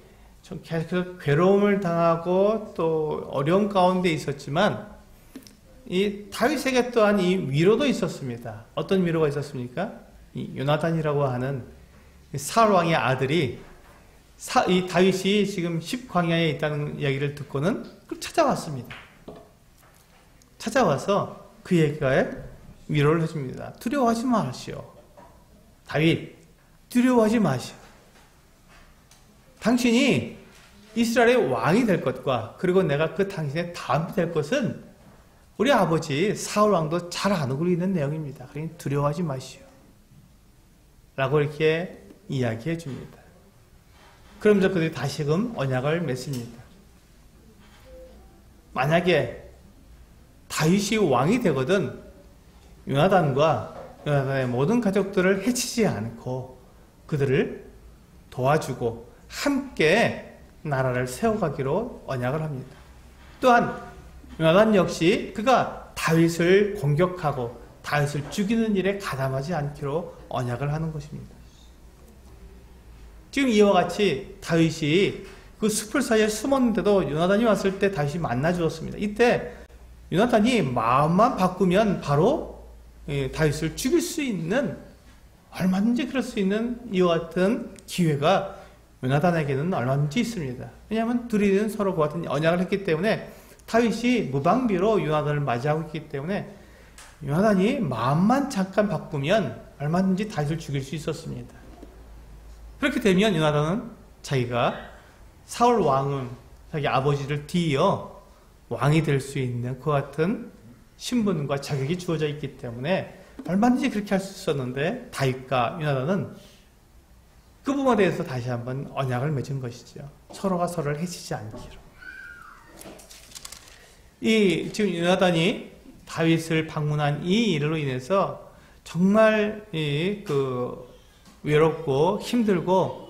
좀 계속해서 괴로움을 당하고 또 어려운 가운데 있었지만 이 다윗에게 또한 이 위로도 있었습니다. 어떤 위로가 있었습니까? 이 요나단이라고 하는 사울 왕의 아들이 이 다윗이 지금 십광야에 있다는 이야기를 듣고는 찾아왔습니다. 찾아와서 그에게 위로를 해줍니다. 두려워하지 마시오. 다윗, 두려워하지 마시오. 당신이 이스라엘의 왕이 될 것과 그리고 내가 그 당신의 다음이 될 것은 우리 아버지 사울 왕도 잘 알고 있는 내용입니다. 그러니 두려워하지 마시오. 라고 이렇게 이야기해 줍니다. 그러면서 그들이 다시금 언약을 맺습니다. 만약에 다윗이 왕이 되거든 요나단과 요나단의 모든 가족들을 해치지 않고 그들을 도와주고 함께 나라를 세워가기로 언약을 합니다. 또한 요나단 역시 그가 다윗을 공격하고 다윗을 죽이는 일에 가담하지 않기로 언약을 하는 것입니다. 지금 이와 같이 다윗이 그 숲을 사이에 숨었는데도 요나단이 왔을 때 다윗이 만나 주었습니다. 이때 요나단이 마음만 바꾸면 바로 다윗을 죽일 수 있는 얼마든지 그럴 수 있는 이와 같은 기회가 요나단에게는 얼마든지 있습니다. 왜냐하면 둘이는 서로 그 같은 언약을 했기 때문에 다윗이 무방비로 요나단을 맞이하고 있기 때문에 요나단이 마음만 잠깐 바꾸면 얼마든지 다윗을 죽일 수 있었습니다. 그렇게 되면 요나단은 자기가 사울 왕은 자기 아버지를 뒤이어 왕이 될 수 있는 그 같은 신분과 자격이 주어져 있기 때문에 얼마든지 그렇게 할 수 있었는데 다윗과 요나단은 그 부분에 대해서 다시 한번 언약을 맺은 것이죠. 서로가 서로를 해치지 않기로. 지금 요나단이 다윗을 방문한 이 일로 인해서 정말 외롭고 힘들고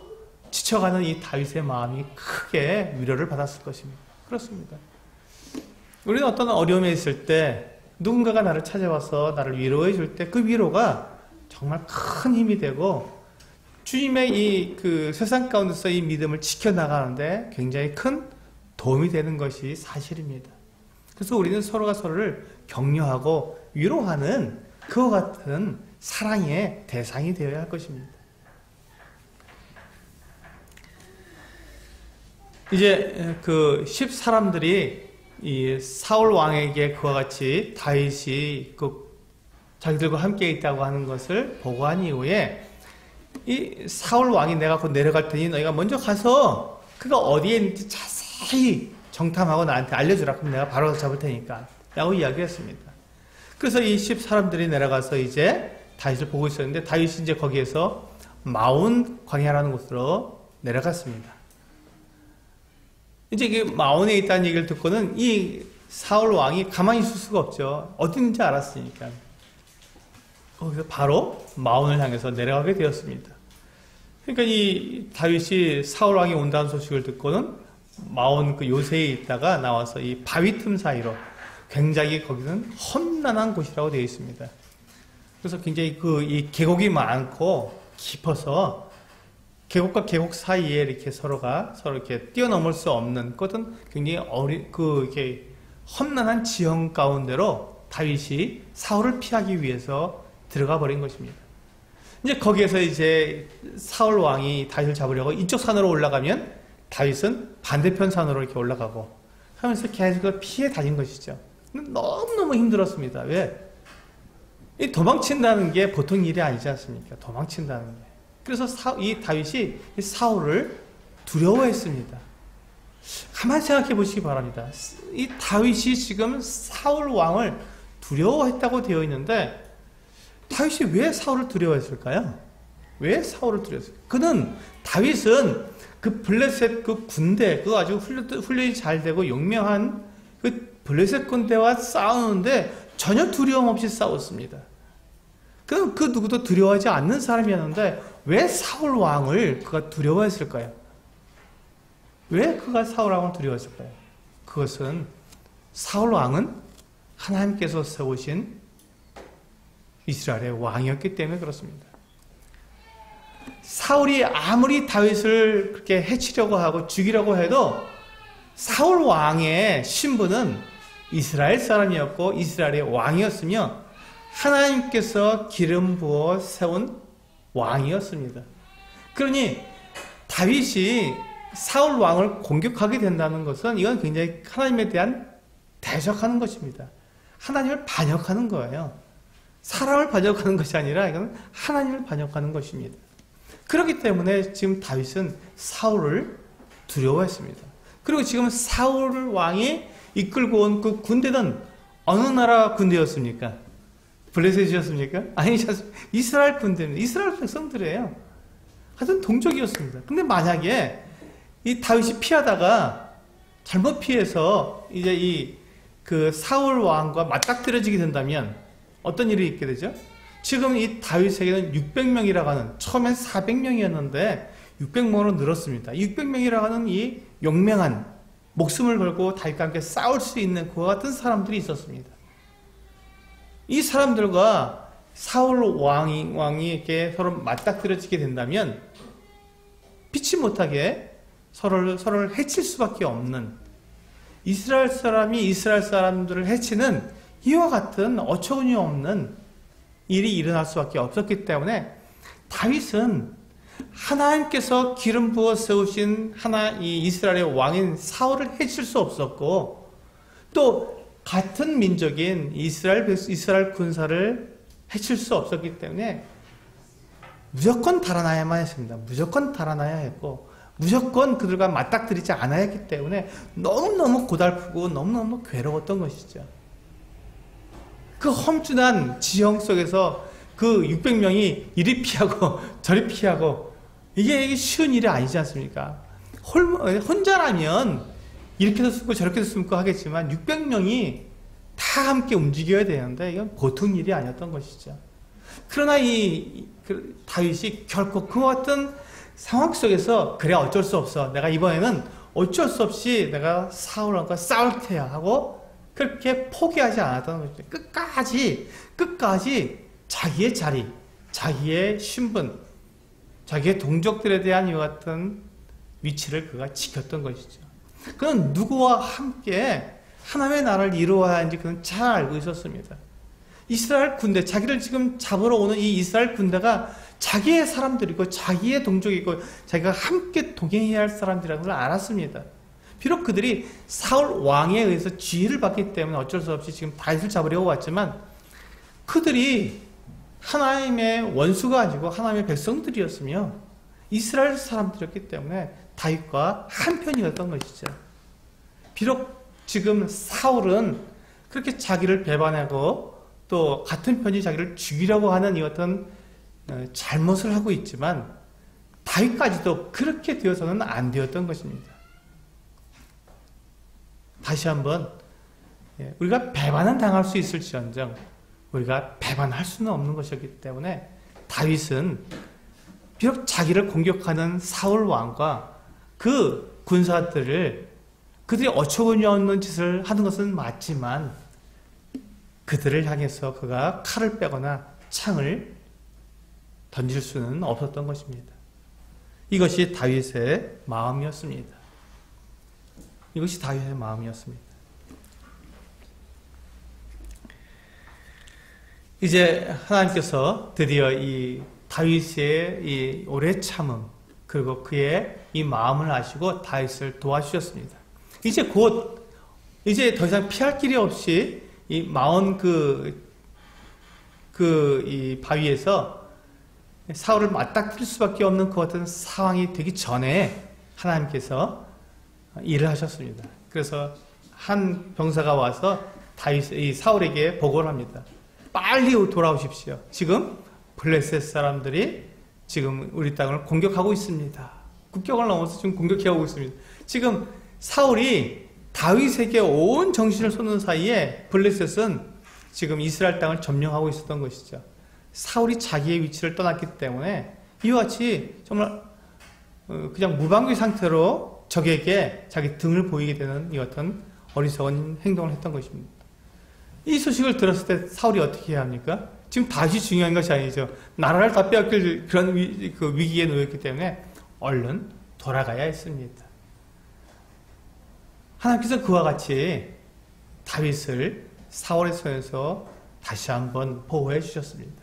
지쳐가는 이 다윗의 마음이 크게 위로를 받았을 것입니다. 그렇습니다. 우리는 어떤 어려움에 있을 때 누군가가 나를 찾아와서 나를 위로해 줄 때 그 위로가 정말 큰 힘이 되고 주님의 세상 가운데서 이 믿음을 지켜나가는데 굉장히 큰 도움이 되는 것이 사실입니다. 그래서 우리는 서로가 서로를 격려하고 위로하는 그와 같은 사랑의 대상이 되어야 할 것입니다. 이제 그 10사람들이 이 사울 왕에게 그와 같이 다윗이 자기들과 함께 있다고 하는 것을 보고한 이후에 이 사울 왕이 내가 곧 내려갈 테니 너희가 먼저 가서 그가 어디에 있는지 자세히 정탐하고 나한테 알려주라. 그럼 내가 바로 잡을 테니까 라고 이야기했습니다. 그래서 이 10사람들이 내려가서 이제 다윗을 보고 있었는데 다윗이 이제 거기에서 마온 광야라는 곳으로 내려갔습니다. 이제 그 마온에 있다는 얘기를 듣고는 이 사울 왕이 가만히 있을 수가 없죠. 어디 있는지 알았으니까. 거기서 바로 마온을 향해서 내려가게 되었습니다. 그러니까 이 다윗이 사울 왕이 온다는 소식을 듣고는 마온 그 요새에 있다가 나와서 이 바위 틈 사이로 굉장히 거기는 험난한 곳이라고 되어 있습니다. 그래서 굉장히 이 계곡이 많고 깊어서 계곡과 계곡 사이에 이렇게 서로 이렇게 뛰어넘을 수 없는 그것은 굉장히 이렇게 험난한 지형 가운데로 다윗이 사울을 피하기 위해서 들어가 버린 것입니다. 이제 거기에서 이제 사울 왕이 다윗을 잡으려고 이쪽 산으로 올라가면 다윗은 반대편 산으로 이렇게 올라가고 하면서 계속 피해 다닌 것이죠. 너무너무 힘들었습니다. 왜? 이 도망친다는 게 보통 일이 아니지 않습니까? 도망친다는 게. 그래서 이 다윗이 이 사울을 두려워했습니다. 가만히 생각해 보시기 바랍니다. 이 다윗이 지금 사울 왕을 두려워했다고 되어 있는데 다윗이 왜 사울을 두려워했을까요? 왜 사울을 두려워했을까요? 다윗은 그 블레셋 그 군대, 그 아주 훈련이 잘 되고 용맹한 그 블레셋 군대와 싸우는데 전혀 두려움 없이 싸웠습니다. 그 누구도 두려워하지 않는 사람이었는데 왜 사울 왕을 그가 두려워했을까요? 왜 그가 사울 왕을 두려워했을까요? 그것은 사울 왕은 하나님께서 세우신 이스라엘의 왕이었기 때문에 그렇습니다. 사울이 아무리 다윗을 그렇게 해치려고 하고 죽이려고 해도 사울 왕의 신분은 이스라엘 사람이었고 이스라엘의 왕이었으며 하나님께서 기름 부어 세운 왕이었습니다. 그러니 다윗이 사울 왕을 공격하게 된다는 것은 이건 굉장히 하나님에 대한 대적하는 것입니다. 하나님을 반역하는 거예요. 사람을 반역하는 것이 아니라 이건 하나님을 반역하는 것입니다. 그렇기 때문에 지금 다윗은 사울을 두려워했습니다. 그리고 지금 사울 왕이 이끌고 온 그 군대는 어느 나라 군대였습니까? 블레셋이었습니까? 아니, 이스라엘 군대입니다. 이스라엘 백성들이에요. 하여튼 동족이었습니다. 근데 만약에 이 다윗이 피하다가 잘못 피해서 이제 그 사울 왕과 맞닥뜨려지게 된다면 어떤 일이 있게 되죠? 지금 이 다윗에게는 600명이라고 하는, 처음엔 400명이었는데 600명으로 늘었습니다. 600명이라고 하는 이 용맹한, 목숨을 걸고 다윗과 함께 싸울 수 있는 그와 같은 사람들이 있었습니다. 이 사람들과 사울 왕이 이렇게 서로 맞닥뜨려지게 된다면 피치 못하게 서로를 해칠 수밖에 없는, 이스라엘 사람이 이스라엘 사람들을 해치는 이와 같은 어처구니 없는 일이 일어날 수밖에 없었기 때문에 다윗은 하나님께서 기름 부어 세우신 이 이스라엘의 왕인 사울을 해칠 수 없었고, 또 같은 민족인 이스라엘 군사를 해칠 수 없었기 때문에 무조건 달아나야만 했습니다. 무조건 달아나야 했고, 무조건 그들과 맞닥뜨리지 않아야 했기 때문에 너무너무 고달프고 너무너무 괴로웠던 것이죠. 그 험준한 지형 속에서 그 600명이 이리 피하고 저리 피하고, 이게 쉬운 일이 아니지 않습니까? 혼자라면 이렇게도 숨고 저렇게도 숨고 하겠지만 600명이 다 함께 움직여야 되는데 이건 보통 일이 아니었던 것이죠. 그러나 다윗이 결코 그와 같은 상황 속에서 그래 어쩔 수 없어, 내가 이번에는 어쩔 수 없이 내가 사울과 싸울 테야 하고 그렇게 포기하지 않았다는 것이죠. 끝까지 자기의 자리, 자기의 신분, 자기의 동족들에 대한 이와 같은 위치를 그가 지켰던 것이죠. 그는 누구와 함께 하나님의 나라를 이루어야 하는지 그는 잘 알고 있었습니다. 이스라엘 군대, 자기를 지금 잡으러 오는 이 이스라엘 군대가 자기의 사람들이고 자기의 동족이고 자기가 함께 동행해야 할 사람들이라는 걸 알았습니다. 비록 그들이 사울 왕에 의해서 지휘를 받기 때문에 어쩔 수 없이 지금 다윗을 잡으려고 왔지만 그들이 하나님의 원수가 아니고 하나님의 백성들이었으며 이스라엘 사람들이었기 때문에 다윗과 한편이었던 것이죠. 비록 지금 사울은 그렇게 자기를 배반하고 또 같은 편이 자기를 죽이려고 하는 이 어떤 잘못을 하고 있지만 다윗까지도 그렇게 되어서는 안 되었던 것입니다. 다시 한번 우리가 배반은 당할 수 있을지언정 우리가 배반할 수는 없는 것이기 때문에 다윗은 비록 자기를 공격하는 사울 왕과 그 군사들을 그들이 어처구니 없는 짓을 하는 것은 맞지만 그들을 향해서 그가 칼을 빼거나 창을 던질 수는 없었던 것입니다. 이것이 다윗의 마음이었습니다. 이것이 다윗의 마음이었습니다. 이제 하나님께서 드디어 이 다윗의 이 오래 참음 그리고 그의 이 마음을 아시고 다윗을 도와주셨습니다. 이제 더 이상 피할 길이 없이 이 마온 이 바위에서 사울을 맞닥뜨릴 수밖에 없는 그 같은 상황이 되기 전에 하나님께서 일을 하셨습니다. 그래서 한 병사가 와서 이 사울에게 보고를 합니다. 빨리 돌아오십시오. 지금 블레셋 사람들이 지금 우리 땅을 공격하고 있습니다. 국경을 넘어서 지금 공격해오고 있습니다. 지금 사울이 다윗에게 온 정신을 쏟는 사이에 블레셋은 지금 이스라엘 땅을 점령하고 있었던 것이죠. 사울이 자기의 위치를 떠났기 때문에 이와 같이 정말 그냥 무방비 상태로 적에게 자기 등을 보이게 되는 이 같은 어리석은 행동을 했던 것입니다. 이 소식을 들었을 때 사울이 어떻게 해야 합니까? 지금 다시 중요한 것이 아니죠. 나라를 다 빼앗길 그런 그 위기에 놓였기 때문에 얼른 돌아가야 했습니다. 하나님께서 그와 같이 다윗을 사울의 손에서 다시 한번 보호해 주셨습니다.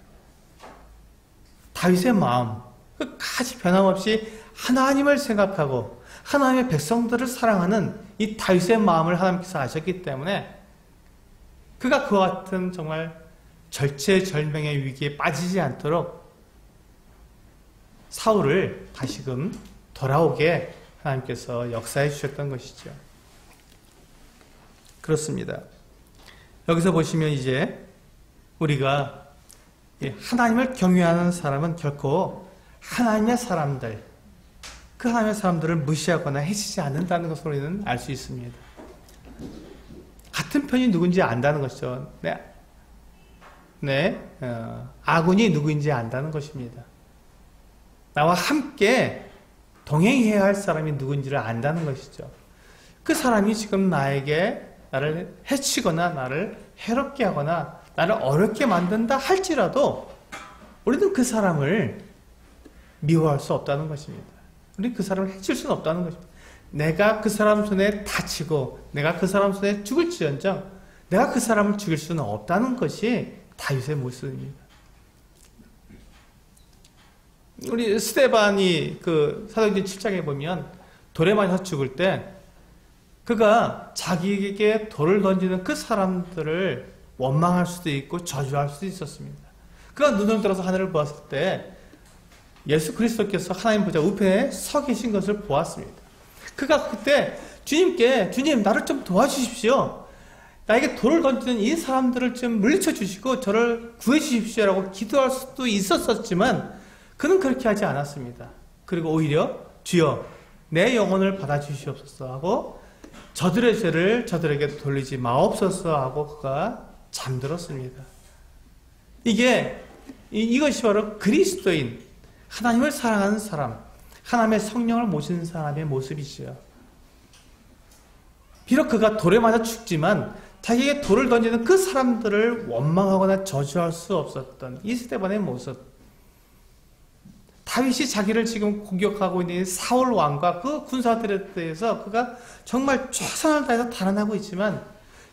다윗의 마음, 끝까지 변함없이 하나님을 생각하고 하나님의 백성들을 사랑하는 이 다윗의 마음을 하나님께서 아셨기 때문에 그가 그와 같은 정말 절체절명의 위기에 빠지지 않도록 사울을 다시금 돌아오게 하나님께서 역사해 주셨던 것이죠. 그렇습니다. 여기서 보시면 이제 우리가 하나님을 경외하는 사람은 결코 하나님의 사람들, 그 하나님의 사람들을 무시하거나 해치지 않는다는 것을 우리는 알 수 있습니다. 같은 편이 누군지 안다는 것이죠. 아군이 누구인지 안다는 것입니다. 나와 함께 동행해야 할 사람이 누군지를 안다는 것이죠. 그 사람이 지금 나를 해치거나 나를 해롭게 하거나 나를 어렵게 만든다 할지라도 우리는 그 사람을 미워할 수 없다는 것입니다. 우리는 그 사람을 해칠 수는 없다는 것입니다. 내가 그 사람 손에 다치고 내가 그 사람 손에 죽을지언정 내가 그 사람을 죽일 수는 없다는 것이 다윗의 모습입니다. 우리 스데반이 그 사도행전 7장에 보면 돌에 맞아서 죽을 때 그가 자기에게 돌을 던지는 그 사람들을 원망할 수도 있고 저주할 수도 있었습니다. 그가 눈을 들어서 하늘을 보았을 때 예수 그리스도께서 하나님 보좌 우편에 서 계신 것을 보았습니다. 그가 그때 주님 나를 좀 도와주십시오. 나에게 돌을 던지는 이 사람들을 좀 물리쳐 주시고 저를 구해 주십시오라고 기도할 수도 있었지만 그는 그렇게 하지 않았습니다. 그리고 오히려 주여 내 영혼을 받아주시옵소서 하고 저들의 죄를 저들에게 돌리지 마옵소서 하고 그가 잠들었습니다. 이것이 바로 그리스도인, 하나님을 사랑하는 사람, 하나님의 성령을 모시는 사람의 모습이지요. 비록 그가 돌에 맞아 죽지만 자기에게 돌을 던지는 그 사람들을 원망하거나 저주할 수 없었던 이 스데반의 모습. 다윗이 자기를 지금 공격하고 있는 사울 왕과 그 군사들에 대해서 그가 정말 최선을 다해서 달아나고 있지만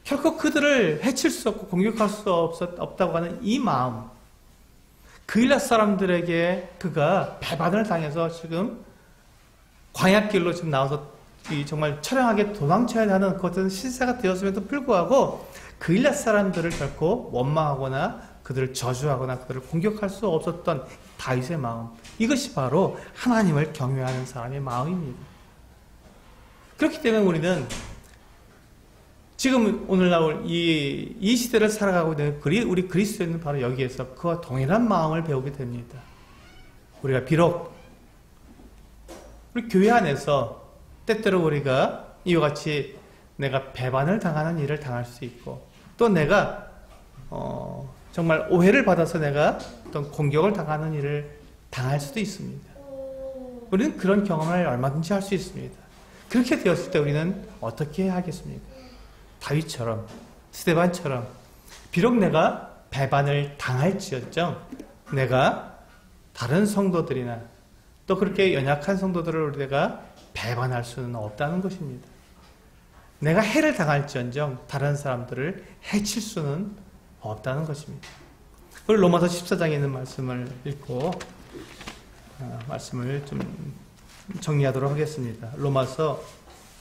결코 그들을 해칠 수 없고 공격할 수 없다고 하는 이 마음, 그일랏 사람들에게 그가 배반을 당해서 지금 광야길로 지금 나와서 정말 처량하게 도망쳐야 하는 그것은 실세가 되었음에도 불구하고 그일랏 사람들을 결코 원망하거나 그들을 저주하거나 그들을 공격할 수 없었던 다윗의 마음, 이것이 바로 하나님을 경외하는 사람의 마음입니다. 그렇기 때문에 우리는 지금 오늘 나올 이 시대를 살아가고 있는 우리 그리스도인은 바로 여기에서 그와 동일한 마음을 배우게 됩니다. 우리가 비록 우리 교회 안에서 때때로 우리가 이와 같이 내가 배반을 당하는 일을 당할 수 있고 또 내가 정말 오해를 받아서 내가 어떤 공격을 당하는 일을 당할 수도 있습니다. 우리는 그런 경험을 얼마든지 할 수 있습니다. 그렇게 되었을 때 우리는 어떻게 해야 하겠습니까? 다윗처럼, 스데반처럼 비록 내가 배반을 당할지언정 내가 다른 성도들이나 또 그렇게 연약한 성도들을 내가 배반할 수는 없다는 것입니다. 내가 해를 당할지언정 다른 사람들을 해칠 수는 없다는 것입니다. 오늘 로마서 14장에 있는 말씀을 읽고 말씀을 좀 정리하도록 하겠습니다. 로마서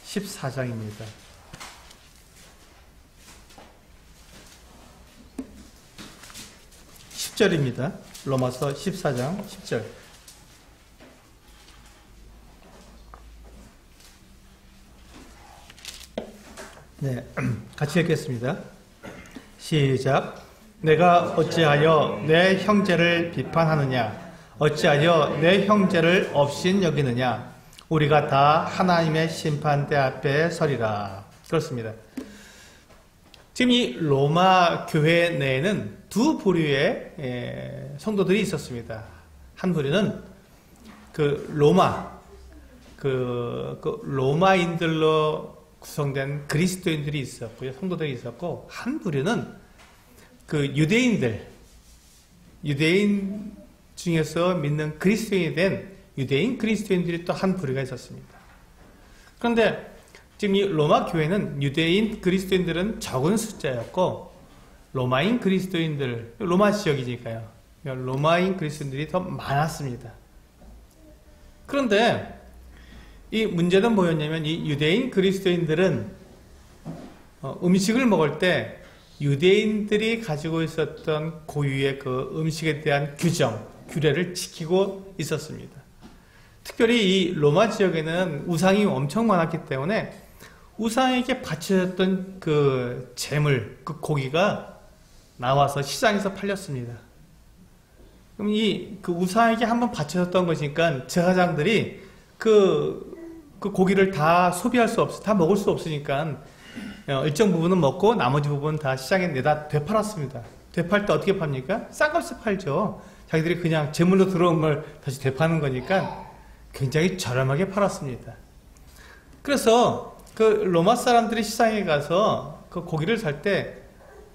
14장입니다. 10절입니다. 로마서 14장 10절. 네, 같이 읽겠습니다. 시작. 내가 어찌하여 내 형제를 비판하느냐? 어찌하여 내 형제를 업신 여기느냐? 우리가 다 하나님의 심판대 앞에 서리라. 그렇습니다. 지금 이 로마 교회 내에는 두 부류의 성도들이 있었습니다. 한 부류는 그 로마인들로 구성된 그리스도인들이 있었고요. 성도들이 있었고, 한 부류는 그 유대인들, 유대인 중에서 믿는 그리스도인이 된 유대인 그리스도인들이 또 한 부류가 있었습니다. 그런데 지금 이 로마 교회는 유대인 그리스도인들은 적은 숫자였고 로마인 그리스도인들, 로마 지역이니까요. 로마인 그리스도인들이 더 많았습니다. 그런데 이 문제는 뭐였냐면 이 유대인 그리스도인들은 음식을 먹을 때 유대인들이 가지고 있었던 고유의 그 음식에 대한 규례를 지키고 있었습니다. 특별히 이 로마 지역에는 우상이 엄청 많았기 때문에 우상에게 바쳐졌던 그 재물, 그 고기가 나와서 시장에서 팔렸습니다. 그럼 그 우상에게 한번 바쳐졌던 것이니까 제사장들이 그 고기를 다 소비할 수 다 먹을 수 없으니까 일정 부분은 먹고 나머지 부분은 다 시장에 내다 되팔았습니다. 되팔 때 어떻게 팝니까? 싼 값에 팔죠. 자기들이 그냥 제물로 들어온 걸 다시 되파는 거니까 굉장히 저렴하게 팔았습니다. 그래서 그 로마 사람들이 시장에 가서 그 고기를 살 때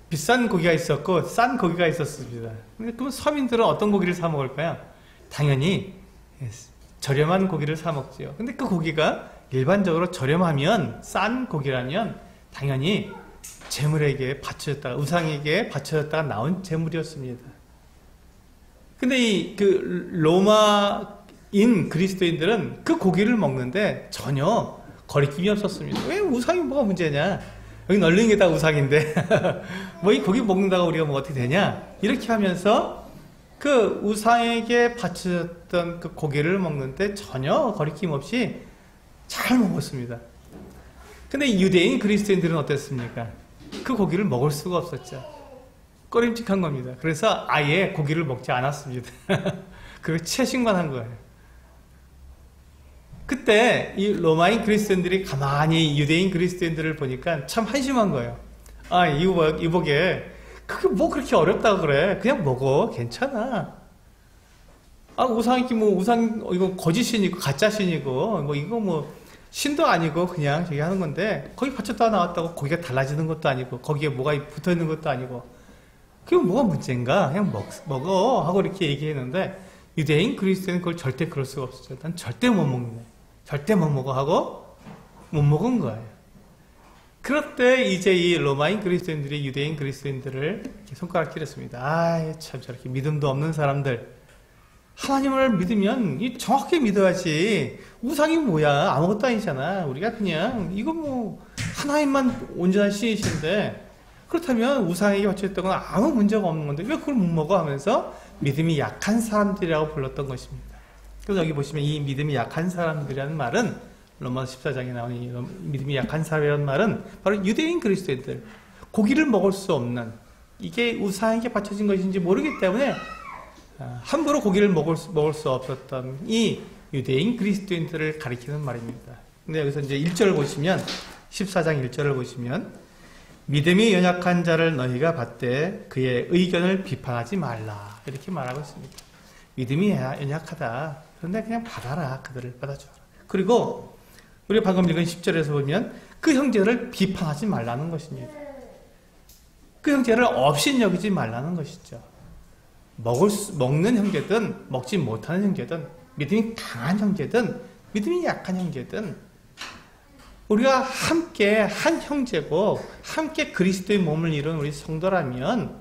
비싼 고기가 있었고 싼 고기가 있었습니다. 그럼 서민들은 어떤 고기를 사 먹을까요? 당연히 저렴한 고기를 사 먹죠. 근데 그 고기가 일반적으로 저렴하면 싼 고기라면 당연히 재물에게 바쳐졌다가 우상에게 바쳐졌다가 나온 재물이었습니다. 근데 그 로마인 그리스도인들은 그 고기를 먹는데 전혀 거리낌이 없었습니다. 왜 우상이 뭐가 문제냐? 여기 널린 게 다 우상인데 뭐 이 고기 먹는다고 우리가 뭐 어떻게 되냐? 이렇게 하면서 그 우상에게 바쳐졌던 그 고기를 먹는데 전혀 거리낌 없이 잘 먹었습니다. 근데 유대인 그리스도인들은 어땠습니까? 그 고기를 먹을 수가 없었죠. 꺼림칙한 겁니다. 그래서 아예 고기를 먹지 않았습니다. 그리고 채식만 한 거예요. 그때 이 로마인 그리스도인들이 가만히 유대인 그리스도인들을 보니까 참 한심한 거예요. 아, 이보게 그게 뭐 그렇게 어렵다고 그래. 그냥 먹어. 괜찮아. 아, 이거 거짓신이고 가짜신이고 뭐 이거 뭐 신도 아니고 그냥 저기 하는 건데 거기 바쳤다가 나왔다고 고기가 달라지는 것도 아니고 거기에 뭐가 붙어 있는 것도 아니고 그게 뭐가 문제인가? 그냥 먹어 하고 이렇게 얘기했는데 유대인 그리스도인은 그걸 절대 그럴 수가 없었죠. 난 절대 못 먹네. 절대 못 먹어 하고 못 먹은 거예요. 그럴 때 이제 이 로마인 그리스도인들이 유대인 그리스도인들을 이렇게 손가락질했습니다. 아, 참 저렇게 믿음도 없는 사람들. 하나님을 믿으면 정확하게 믿어야지. 우상이 뭐야? 아무것도 아니잖아. 우리가 그냥 이거 뭐 하나님만 온전한 신이신데 그렇다면 우상에게 바쳐있던 건 아무 문제가 없는 건데 왜 그걸 못 먹어? 하면서 믿음이 약한 사람들이라고 불렀던 것입니다. 그래서 여기 보시면 이 믿음이 약한 사람들이라는 말은 로마서 14장에 나오는 이 믿음이 약한 사람이라는 말은 바로 유대인 그리스도인들, 고기를 먹을 수 없는, 이게 우상에게 바쳐진 것인지 모르기 때문에 함부로 고기를 먹을 수 없었던 이 유대인 그리스도인들을 가리키는 말입니다. 근데 여기서 이제 1절을 보시면 14장 1절을 보시면 믿음이 연약한 자를 너희가 받되 그의 의견을 비판하지 말라 이렇게 말하고 있습니다. 믿음이 연약하다. 그런데 그냥 받아라. 그들을 받아줘라. 그리고 우리가 방금 읽은 10절에서 보면 그 형제를 비판하지 말라는 것입니다. 그 형제를 업신여기지 말라는 것이죠. 먹는 형제든 먹지 못하는 형제든 믿음이 강한 형제든 믿음이 약한 형제든 우리가 함께 한 형제고 함께 그리스도의 몸을 이룬 우리 성도라면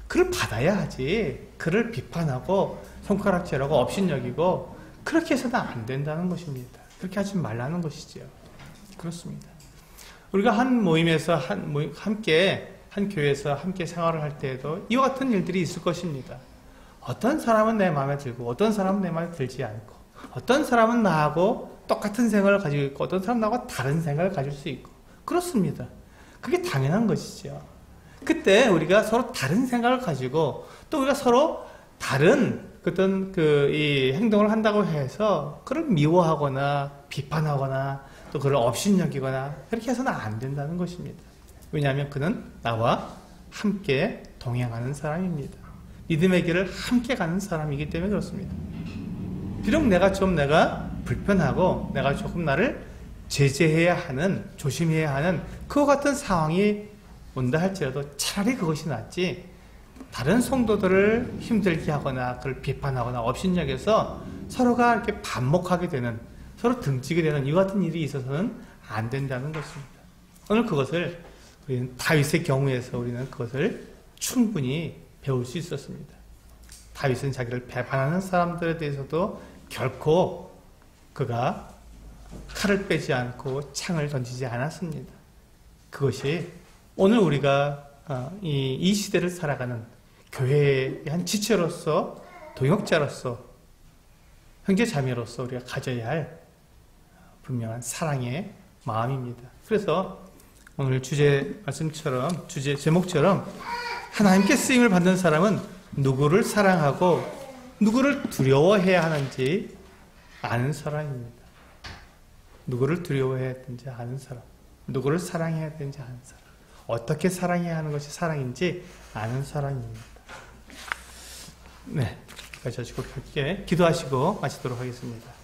그를 받아야 하지. 그를 비판하고 손가락질하고 업신여기고 그렇게 해서는 안 된다는 것입니다. 그렇게 하지 말라는 것이죠. 그렇습니다. 우리가 한 모임에서 함께 한 교회에서 함께 생활을 할 때에도 이와 같은 일들이 있을 것입니다. 어떤 사람은 내 마음에 들고 어떤 사람은 내 마음에 들지 않고 어떤 사람은 나하고 똑같은 생각을 가지고 있고 어떤 사람은 나하고 다른 생각을 가질 수 있고 그렇습니다. 그게 당연한 것이죠. 그때 우리가 서로 다른 생각을 가지고 또 우리가 서로 다른 어떤 이 행동을 한다고 해서 그를 미워하거나 비판하거나 또 그를 업신여기거나 그렇게 해서는 안 된다는 것입니다. 왜냐하면 그는 나와 함께 동행하는 사람입니다. 믿음의 길을 함께 가는 사람이기 때문에 그렇습니다. 비록 내가 불편하고 내가 조금 나를 제재해야 하는, 조심해야 하는 그와 같은 상황이 온다 할지라도 차라리 그것이 낫지 다른 성도들을 힘들게 하거나 그걸 비판하거나 업신여겨서 서로가 이렇게 반목하게 되는, 서로 등지게 되는 이 같은 일이 있어서는 안 된다는 것입니다. 오늘 그것을 우리는 다윗의 경우에서 우리는 그것을 충분히 배울 수 있었습니다. 다윗은 자기를 배반하는 사람들에 대해서도 결코 그가 칼을 빼지 않고 창을 던지지 않았습니다. 그것이 오늘 우리가 이 시대를 살아가는 교회의 한 지체로서, 동역자로서, 형제자매로서 우리가 가져야 할 분명한 사랑의 마음입니다. 그래서 오늘 주제 말씀처럼, 주제 제목처럼 하나님께 쓰임을 받는 사람은 누구를 사랑하고 누구를 두려워해야 하는지 아는 사람입니다. 누구를 두려워해야 되는지 아는 사람, 누구를 사랑해야 되는지 아는 사람, 어떻게 사랑해야 하는 것이 사랑인지 아는 사람입니다. 네, 여기까지 하시고 함께 기도하시고 마치도록 하겠습니다.